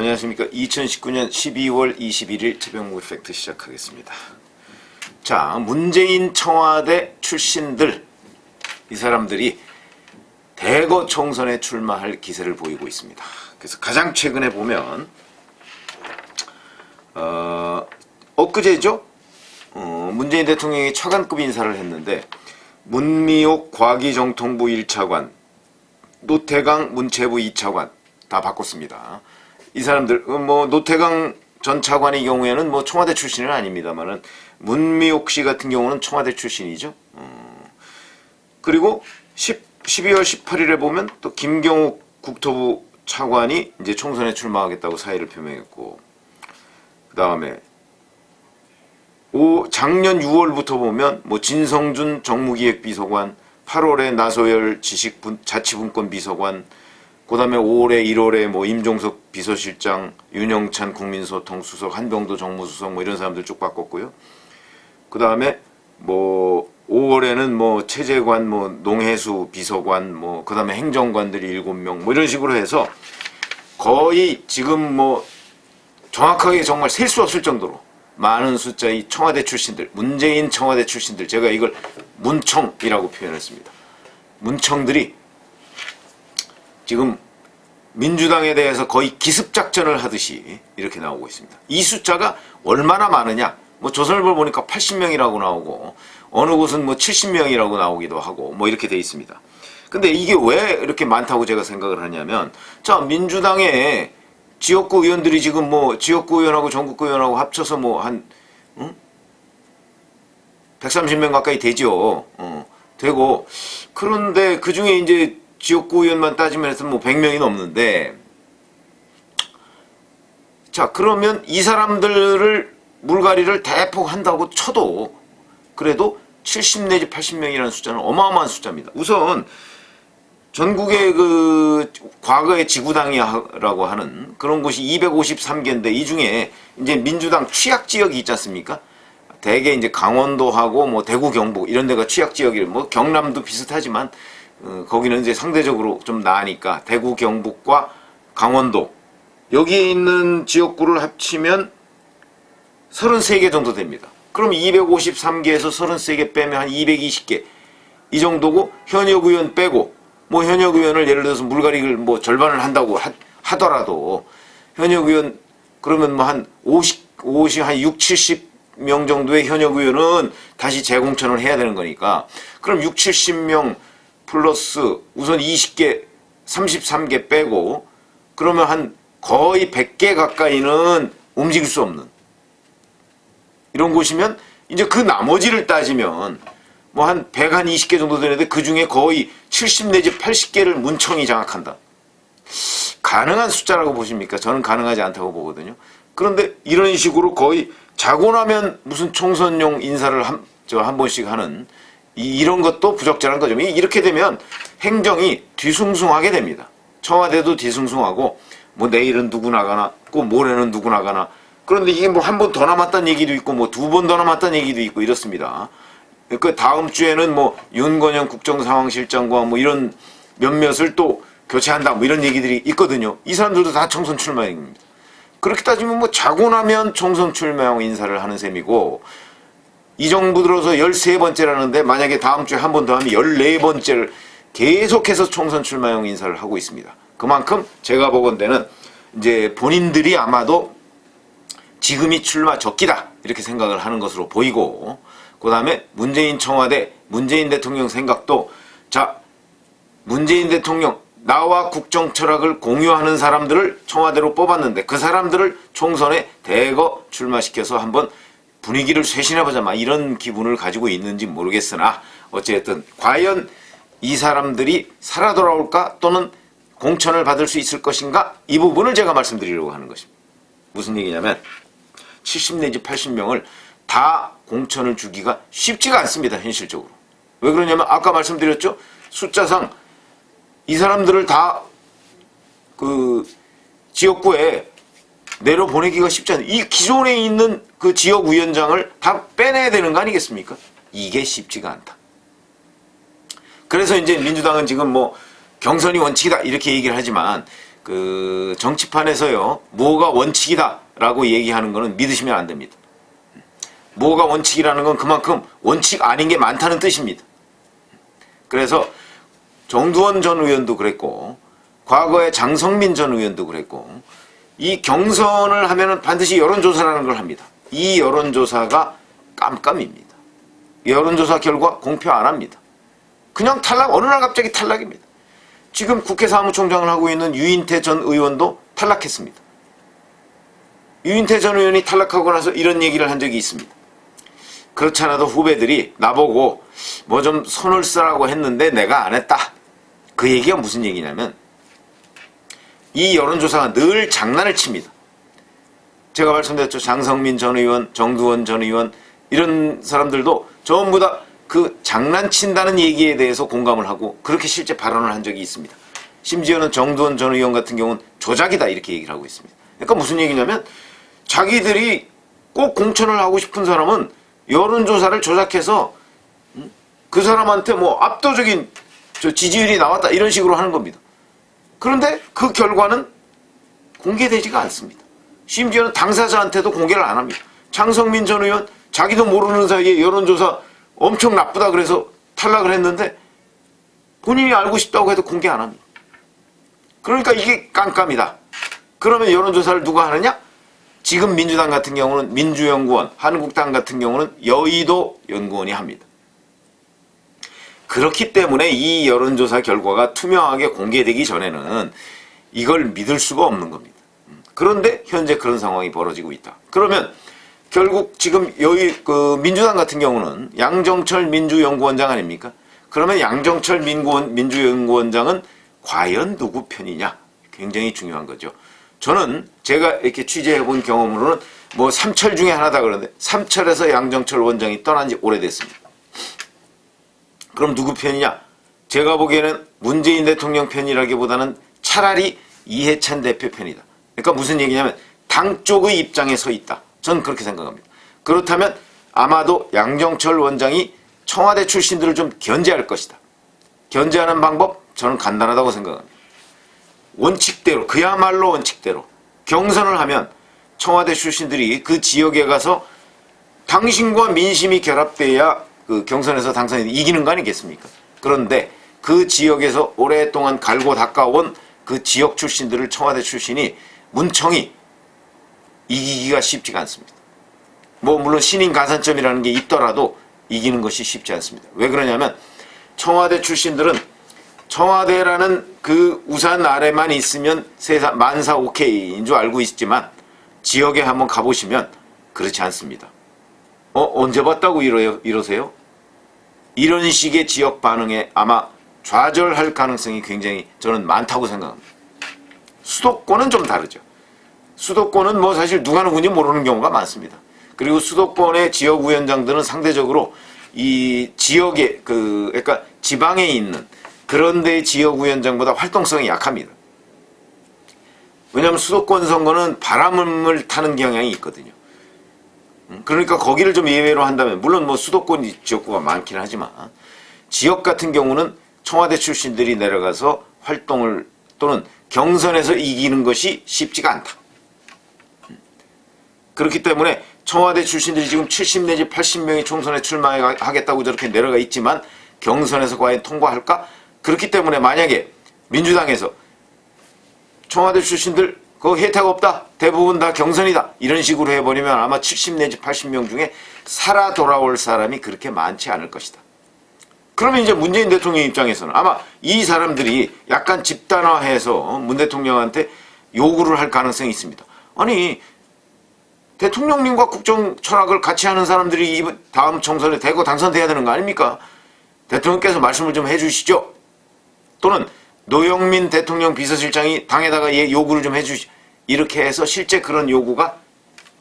안녕하십니까. 2019년 12월 21일 최병무 팩트 시작하겠습니다. 자, 문재인 청와대 출신들, 이 사람들이 대거 총선에 출마할 기세를 보이고 있습니다. 그래서 가장 최근에 보면 엊그제죠? 문재인 대통령이 차관급 인사를 했는데 문미옥 과기정통부 1차관, 노태강 문체부 2차관 다 바꿨습니다. 이 사람들 노태강 전 차관의 경우에는 청와대 출신은 아닙니다만은 문미옥 씨 같은 경우는 청와대 출신이죠. 그리고 12월 18일에 보면 또 김경욱 국토부 차관이 이제 총선에 출마하겠다고 사의를 표명했고, 그 다음에 작년 6월부터 보면 진성준 정무기획비서관, 8월에 나소열 자치분권 비서관, 그 다음에 5월에 1월에 임종석 비서실장, 윤영찬 국민소통수석, 한병도 정무수석 이런 사람들 쭉 바꿨고요. 그 다음에 5월에는 최재관 농해수 비서관, 그 다음에 행정관들이 7명 이런 식으로 해서 거의 지금 정확하게 정말 셀 수 없을 정도로 많은 숫자의 청와대 출신들, 문재인 청와대 출신들, 제가 이걸 문청이라고 표현했습니다. 문청들이 지금 민주당에 대해서 거의 기습작전을 하듯이 이렇게 나오고 있습니다. 이 숫자가 얼마나 많으냐? 조선일보 보니까 80명이라고 나오고, 어느 곳은 70명이라고 나오기도 하고, 이렇게 돼 있습니다. 근데 이게 왜 이렇게 많다고 제가 생각을 하냐면, 자, 민주당의 지역구 의원들이 지금 지역구 의원하고 전국구 의원하고 합쳐서 한 130명 가까이 되죠. 되고, 그런데 그 중에 이제 지역구 의원만 따지면 해서 100명이 넘는데, 자, 그러면 이 사람들을 물갈이를 대폭 한다고 쳐도 그래도 70 내지 80명이라는 숫자는 어마어마한 숫자입니다. 우선 전국의 과거의 지구당이라고 하는 그런 곳이 253개인데, 이 중에 이제 민주당 취약 지역이 있지 않습니까? 대개 이제 강원도하고 대구 경북 이런 데가 취약 지역이, 경남도 비슷하지만 거기는 이제 상대적으로 좀 나으니까 대구 경북과 강원도 여기에 있는 지역구를 합치면 33개 정도 됩니다. 그럼 253개에서 33개 빼면 한 220개 이 정도고, 현역 의원 빼고 현역 의원을 예를 들어서 물갈이를 절반을 한다고 하더라도 현역 의원 그러면 한 6, 70명 정도의 현역 의원은 다시 재공천을 해야 되는 거니까, 그럼 6, 70명 플러스 우선 20개, 33개 빼고 그러면 한 거의 100개 가까이는 움직일 수 없는 이런 곳이면, 이제 그 나머지를 따지면 한 120개 정도 되는데 그 중에 거의 70 내지 80개를 문청이 장악한다. 가능한 숫자라고 보십니까? 저는 가능하지 않다고 보거든요. 그런데 이런 식으로 거의 자고 나면 무슨 총선용 인사를 한 번씩 하는 이런 것도 부적절한 거죠. 이렇게 되면 행정이 뒤숭숭하게 됩니다. 청와대도 뒤숭숭하고 내일은 누구 나가나, 꼭 모레는 누구 나가나. 그런데 이게 한 번 더 남았다는 얘기도 있고 2번 더 남았다는 얘기도 있고 이렇습니다. 그 다음 주에는 윤건영 국정상황실장과 이런 몇몇을 또 교체한다 이런 얘기들이 있거든요. 이 사람들도 다 총선 출마입니다. 그렇게 따지면 자고 나면 총선 출마용 인사를 하는 셈이고, 이 정부 들어서 13번째라는데 만약에 다음 주에 한 번 더 하면 14번째를 계속해서 총선 출마용 인사를 하고 있습니다. 그만큼 제가 보건대는 이제 본인들이 아마도 지금이 출마 적기다 이렇게 생각을 하는 것으로 보이고, 그 다음에 문재인 청와대, 문재인 대통령 생각도, 자, 문재인 대통령 나와 국정 철학을 공유하는 사람들을 청와대로 뽑았는데 그 사람들을 총선에 대거 출마시켜서 한번 분위기를 쇄신해보자 이런 기분을 가지고 있는지 모르겠으나, 어쨌든 과연 이 사람들이 살아 돌아올까 또는 공천을 받을 수 있을 것인가, 이 부분을 제가 말씀드리려고 하는 것입니다. 무슨 얘기냐면 70 내지 80명을 다 공천을 주기가 쉽지가 않습니다. 현실적으로. 왜 그러냐면 아까 말씀드렸죠. 숫자상 이 사람들을 다 지역구에 내려보내기가 쉽지 않아요. 이 기존에 있는 그 지역위원장을 다 빼내야 되는 거 아니겠습니까? 이게 쉽지가 않다. 그래서 이제 민주당은 지금 경선이 원칙이다 이렇게 얘기를 하지만, 그 정치판에서요, 뭐가 원칙이다라고 얘기하는 거는 믿으시면 안 됩니다. 뭐가 원칙이라는 건 그만큼 원칙 아닌 게 많다는 뜻입니다. 그래서 정두원 전 의원도 그랬고, 과거에 장성민 전 의원도 그랬고, 이 경선을 하면은 반드시 여론조사라는 걸 합니다. 이 여론조사가 깜깜입니다. 여론조사 결과 공표 안 합니다. 그냥 탈락, 어느 날 갑자기 탈락입니다. 지금 국회 사무총장을 하고 있는 유인태 전 의원도 탈락했습니다. 유인태 전 의원이 탈락하고 나서 이런 얘기를 한 적이 있습니다. 그렇지 않아도 후배들이 나보고 뭐 좀 손을 쓰라고 했는데 내가 안 했다. 그 얘기가 무슨 얘기냐면, 이 여론조사가 늘 장난을 칩니다. 제가 말씀드렸죠. 장성민 전 의원, 정두원 전 의원, 이런 사람들도 전부 다 그 장난친다는 얘기에 대해서 공감을 하고 그렇게 실제 발언을 한 적이 있습니다. 심지어는 정두원 전 의원 같은 경우는 조작이다 이렇게 얘기를 하고 있습니다. 그러니까 무슨 얘기냐면, 자기들이 꼭 공천을 하고 싶은 사람은 여론조사를 조작해서 그 사람한테 뭐 압도적인 지지율이 나왔다 이런 식으로 하는 겁니다. 그런데 그 결과는 공개되지가 않습니다. 심지어는 당사자한테도 공개를 안 합니다. 장성민 전 의원 자기도 모르는 사이에 여론조사 엄청 나쁘다 그래서 탈락을 했는데 본인이 알고 싶다고 해도 공개 안 합니다. 그러니까 이게 깜깜이다. 그러면 여론조사를 누가 하느냐? 지금 민주당 같은 경우는 민주연구원, 한국당 같은 경우는 여의도 연구원이 합니다. 그렇기 때문에 이 여론조사 결과가 투명하게 공개되기 전에는 이걸 믿을 수가 없는 겁니다. 그런데 현재 그런 상황이 벌어지고 있다. 그러면 결국 지금 민주당 같은 경우는 양정철 민주연구원장 아닙니까? 그러면 양정철 민주연구원장은 과연 누구 편이냐? 굉장히 중요한 거죠. 저는 제가 이렇게 취재해본 경험으로는 뭐 삼철 중에 하나다 그러는데, 삼철에서 양정철 원장이 떠난 지 오래됐습니다. 그럼 누구 편이냐? 제가 보기에는 문재인 대통령 편이라기보다는 차라리 이해찬 대표 편이다. 그러니까 무슨 얘기냐면 당 쪽의 입장에 서 있다. 저는 그렇게 생각합니다. 그렇다면 아마도 양정철 원장이 청와대 출신들을 좀 견제할 것이다. 견제하는 방법? 저는 간단하다고 생각합니다. 원칙대로, 그야말로 원칙대로 경선을 하면 청와대 출신들이 그 지역에 가서 당신과 민심이 결합돼야 그 경선에서 당선이 이기는 거 아니겠습니까? 그런데 그 지역에서 오랫동안 갈고 닦아온 그 지역 출신들을 청와대 출신이 문청이 이기기가 쉽지가 않습니다. 뭐 물론 신인 가산점이라는 게 있더라도 이기는 것이 쉽지 않습니다. 왜 그러냐면 청와대 출신들은 청와대라는 그 우산 아래만 있으면 세상 만사 오케이인 줄 알고 있지만 지역에 한번 가보시면 그렇지 않습니다. 언제 봤다고 이러세요? 이런 식의 지역 반응에 아마 좌절할 가능성이 굉장히 저는 많다고 생각합니다. 수도권은 좀 다르죠. 수도권은 뭐 사실 누가 누군지 모르는 경우가 많습니다. 그리고 수도권의 지역위원장들은 상대적으로 이 지역에 그러니까 지방에 있는 그런 데 지역위원장보다 활동성이 약합니다. 왜냐하면 수도권 선거는 바람을 타는 경향이 있거든요. 그러니까 거기를 좀 예외로 한다면, 물론 뭐 수도권 지역구가 많긴 하지만 지역 같은 경우는 청와대 출신들이 내려가서 활동을 또는 경선에서 이기는 것이 쉽지가 않다. 그렇기 때문에 청와대 출신들이 지금 70 내지 80명이 총선에 출마하겠다고 저렇게 내려가 있지만 경선에서 과연 통과할까? 그렇기 때문에 만약에 민주당에서 청와대 출신들 그 혜택 없다, 대부분 다 경선이다, 이런 식으로 해버리면 아마 70 내지 80명 중에 살아 돌아올 사람이 그렇게 많지 않을 것이다. 그러면 이제 문재인 대통령 입장에서는 아마 이 사람들이 약간 집단화해서 문 대통령한테 요구를 할 가능성이 있습니다. 아니, 대통령님과 국정 철학을 같이 하는 사람들이 다음 총선에 대거 당선돼야 되는 거 아닙니까? 대통령께서 말씀을 좀 해주시죠. 또는 노영민 대통령 비서실장이 당에다가 요구를 좀 해주시죠. 이렇게 해서 실제 그런 요구가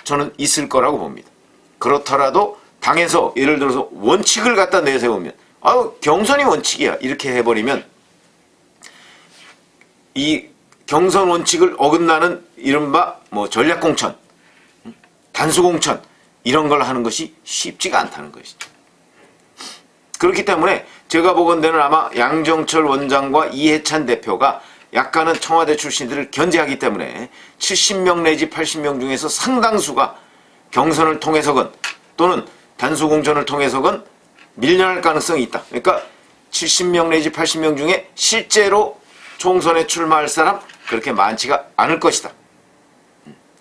저는 있을 거라고 봅니다. 그렇더라도 당에서 예를 들어서 원칙을 갖다 내세우면 경선이 원칙이야 이렇게 해버리면 이 경선 원칙을 어긋나는 이른바 뭐 전략공천, 단수공천 이런 걸 하는 것이 쉽지가 않다는 것이죠. 그렇기 때문에 제가 보건대는 아마 양정철 원장과 이해찬 대표가 약간은 청와대 출신들을 견제하기 때문에 70명 내지 80명 중에서 상당수가 경선을 통해서건 또는 단수공천을 통해서건 밀려날 가능성이 있다. 그러니까 70명 내지 80명 중에 실제로 총선에 출마할 사람 그렇게 많지가 않을 것이다.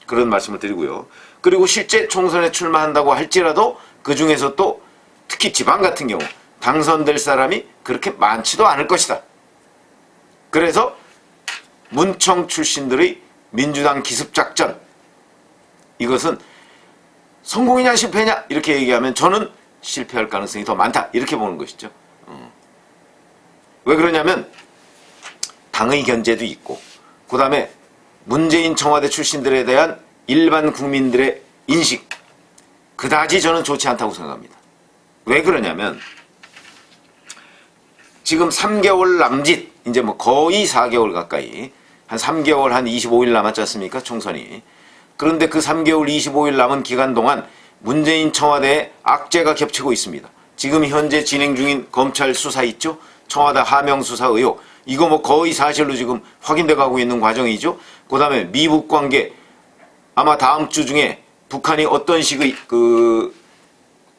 그런 말씀을 드리고요. 그리고 실제 총선에 출마한다고 할지라도 그 중에서 또 특히 지방 같은 경우 당선될 사람이 그렇게 많지도 않을 것이다. 그래서 문청 출신들의 민주당 기습작전, 이것은 성공이냐 실패냐 이렇게 얘기하면 저는 실패할 가능성이 더 많다 이렇게 보는 것이죠. 왜 그러냐면 당의 견제도 있고 그 다음에 문재인 청와대 출신들에 대한 일반 국민들의 인식, 그다지 저는 좋지 않다고 생각합니다. 왜 그러냐면 지금 3개월 남짓, 이제 뭐 거의 4개월 가까이, 한 3개월 한 25일 남았지 않습니까? 총선이. 그런데 그 3개월 25일 남은 기간 동안 문재인 청와대에 악재가 겹치고 있습니다. 지금 현재 진행 중인 검찰 수사 있죠? 청와대 하명 수사 의혹. 이거 뭐 거의 사실로 지금 확인돼 가고 있는 과정이죠. 그 다음에 미북 관계, 아마 다음 주 중에 북한이 어떤 식의 그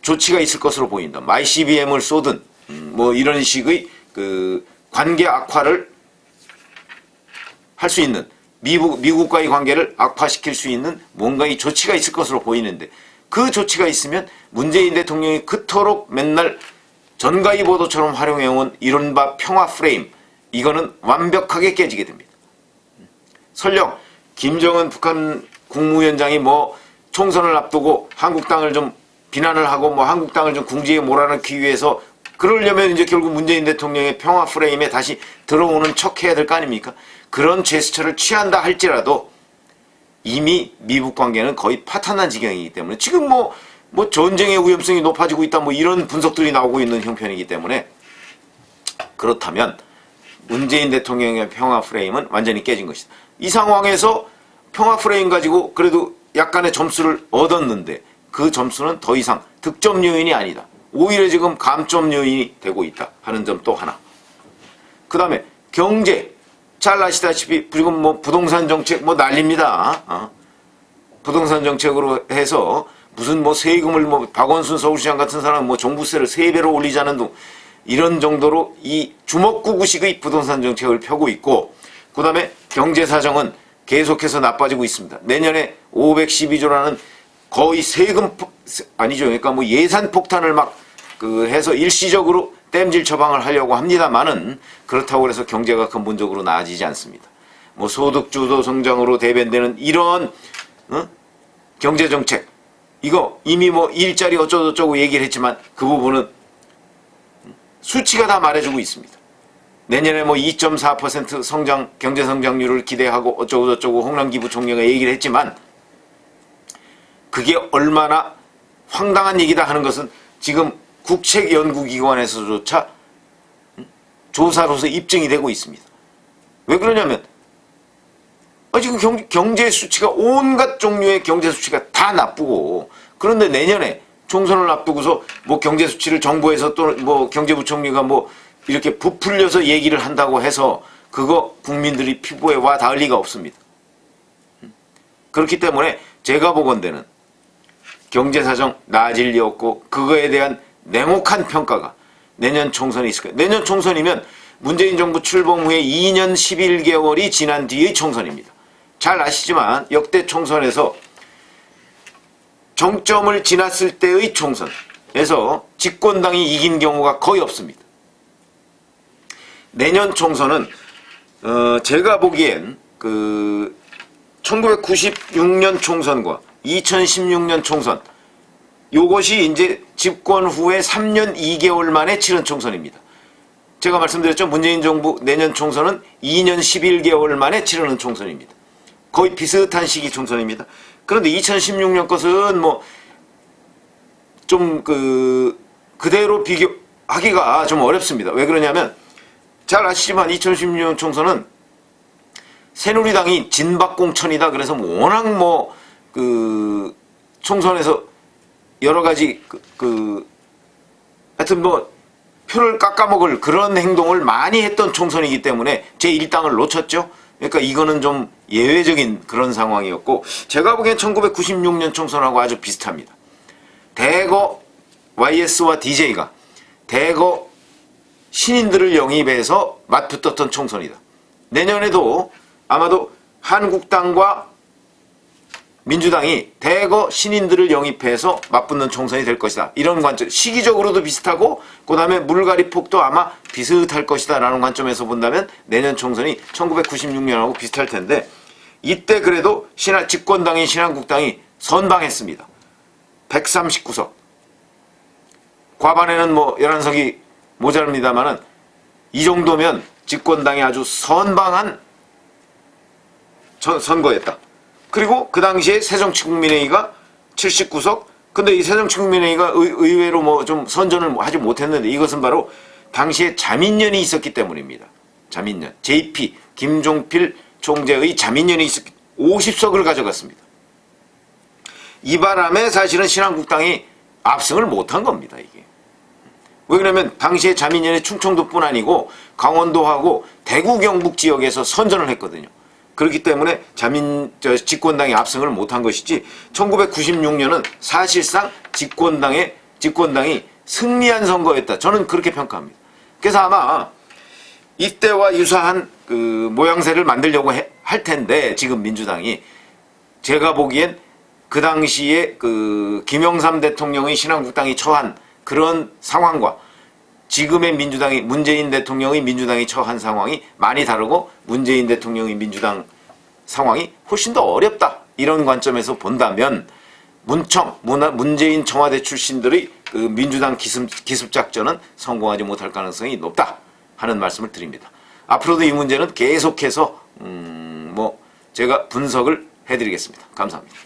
조치가 있을 것으로 보인다. ICBM을 쏘든 뭐 이런 식의 그 관계 악화를 할 수 있는, 미국과의 관계를 악화시킬 수 있는 뭔가의 조치가 있을 것으로 보이는데, 그 조치가 있으면 문재인 대통령이 그토록 맨날 전가의 보도처럼 활용해온 이른바 평화 프레임, 이거는 완벽하게 깨지게 됩니다. 설령 김정은 북한 국무위원장이 뭐 총선을 앞두고 한국당을 좀 비난을 하고 뭐 한국당을 좀 궁지에 몰아넣기 위해서 그러려면 이제 결국 문재인 대통령의 평화 프레임에 다시 들어오는 척 해야 될 거 아닙니까? 그런 제스처를 취한다 할지라도 이미 미북 관계는 거의 파탄난 지경이기 때문에 지금 뭐 전쟁의 위험성이 높아지고 있다 뭐 이런 분석들이 나오고 있는 형편이기 때문에, 그렇다면 문재인 대통령의 평화 프레임은 완전히 깨진 것이다. 이 상황에서 평화 프레임 가지고 그래도 약간의 점수를 얻었는데 그 점수는 더 이상 득점 요인이 아니다. 오히려 지금 감점 요인이 되고 있다 하는 점 또 하나. 그 다음에 경제, 잘 아시다시피 지금 뭐 부동산 정책 뭐 난립니다. 부동산 정책으로 해서 무슨 뭐 세금을 뭐 박원순 서울시장 같은 사람은 뭐 종부세를 3배로 올리자는 등 이런 정도로 이 주먹구구식의 부동산 정책을 펴고 있고, 그 다음에 경제 사정은 계속해서 나빠지고 있습니다. 내년에 512조라는 거의 아니죠. 그러니까 뭐 예산 폭탄을 막 해서 일시적으로 땜질 처방을 하려고 합니다만은 그렇다고 해서 경제가 근본적으로 나아지지 않습니다. 뭐 소득주도 성장으로 대변되는 이런 경제 정책, 이거 이미 뭐 일자리 어쩌고저쩌고 얘기를 했지만 그 부분은 수치가 다 말해주고 있습니다. 내년에 뭐 2.4% 성장, 경제 성장률을 기대하고 어쩌고저쩌고 홍남기 부총리가 얘기를 했지만 그게 얼마나 황당한 얘기다 하는 것은 지금 국책연구기관에서조차 조사로서 입증이 되고 있습니다. 왜 그러냐면 지금 경제 수치가 온갖 종류의 경제 수치가 다 나쁘고, 그런데 내년에 총선을 앞두고서 뭐 경제 수치를 정부에서 또 뭐 경제부총리가 뭐 이렇게 부풀려서 얘기를 한다고 해서 그거 국민들이 피부에 와 닿을 리가 없습니다. 그렇기 때문에 제가 보건대는 경제사정 나아질 리 없고 그거에 대한 냉혹한 평가가 내년 총선에 있을 거예요. 내년 총선이면 문재인 정부 출범 후에 2년 11개월이 지난 뒤의 총선입니다. 잘 아시지만 역대 총선에서 정점을 지났을 때의 총선에서 집권당이 이긴 경우가 거의 없습니다. 내년 총선은 제가 보기엔 1996년 총선과 2016년 총선, 요것이 이제 집권 후에 3년 2개월 만에 치른 총선입니다. 제가 말씀드렸죠. 문재인 정부 내년 총선은 2년 11개월 만에 치르는 총선입니다. 거의 비슷한 시기 총선입니다. 그런데 2016년 것은 뭐 좀 그대로 비교하기가 좀 어렵습니다. 왜 그러냐면 잘 아시지만 2016년 총선은 새누리당이 진박공천이다. 그래서 워낙 뭐 총선에서 여러 가지 하여튼 뭐 표를 깎아먹을 그런 행동을 많이 했던 총선이기 때문에 제1당을 놓쳤죠. 그러니까 이거는 좀 예외적인 그런 상황이었고, 제가 보기엔 1996년 총선하고 아주 비슷합니다. 대거 YS와 DJ가 대거 신인들을 영입해서 맞붙었던 총선이다. 내년에도 아마도 한국당과 민주당이 대거 신인들을 영입해서 맞붙는 총선이 될 것이다. 이런 관점, 시기적으로도 비슷하고 그 다음에 물갈이폭도 아마 비슷할 것이다 라는 관점에서 본다면 내년 총선이 1996년하고 비슷할 텐데, 이때 그래도 집권당인 신한국당이 선방했습니다. 139석. 과반에는 뭐 11석이 모자랍니다만은 이 정도면 집권당이 아주 선방한 선거였다. 그리고 그 당시에 새정치국민회의가 79석. 근데 이 새정치국민회의가 의외로 뭐 좀 선전을 하지 못했는데, 이것은 바로 당시에 자민련이 있었기 때문입니다. 자민련. JP 김종필 총재의 자민련이 있었기 50석을 가져갔습니다. 이 바람에 사실은 신한국당이 압승을 못한 겁니다. 이게. 왜 그러냐면 당시에 자민련이 충청도뿐 아니고 강원도하고 대구 경북 지역에서 선전을 했거든요. 그렇기 때문에 집권당이 압승을 못한 것이지, 1996년은 사실상 집권당이 승리한 선거였다. 저는 그렇게 평가합니다. 그래서 아마 이때와 유사한 그 모양새를 만들려고 할 텐데, 지금 민주당이, 제가 보기엔 그 당시에 그 김영삼 대통령의 신한국당이 처한 그런 상황과 지금의 문재인 대통령의 민주당이 처한 상황이 많이 다르고, 문재인 대통령의 민주당 상황이 훨씬 더 어렵다. 이런 관점에서 본다면 문재인 청와대 출신들의 그 민주당 기습작전은 성공하지 못할 가능성이 높다 하는 말씀을 드립니다. 앞으로도 이 문제는 계속해서 제가 분석을 해드리겠습니다. 감사합니다.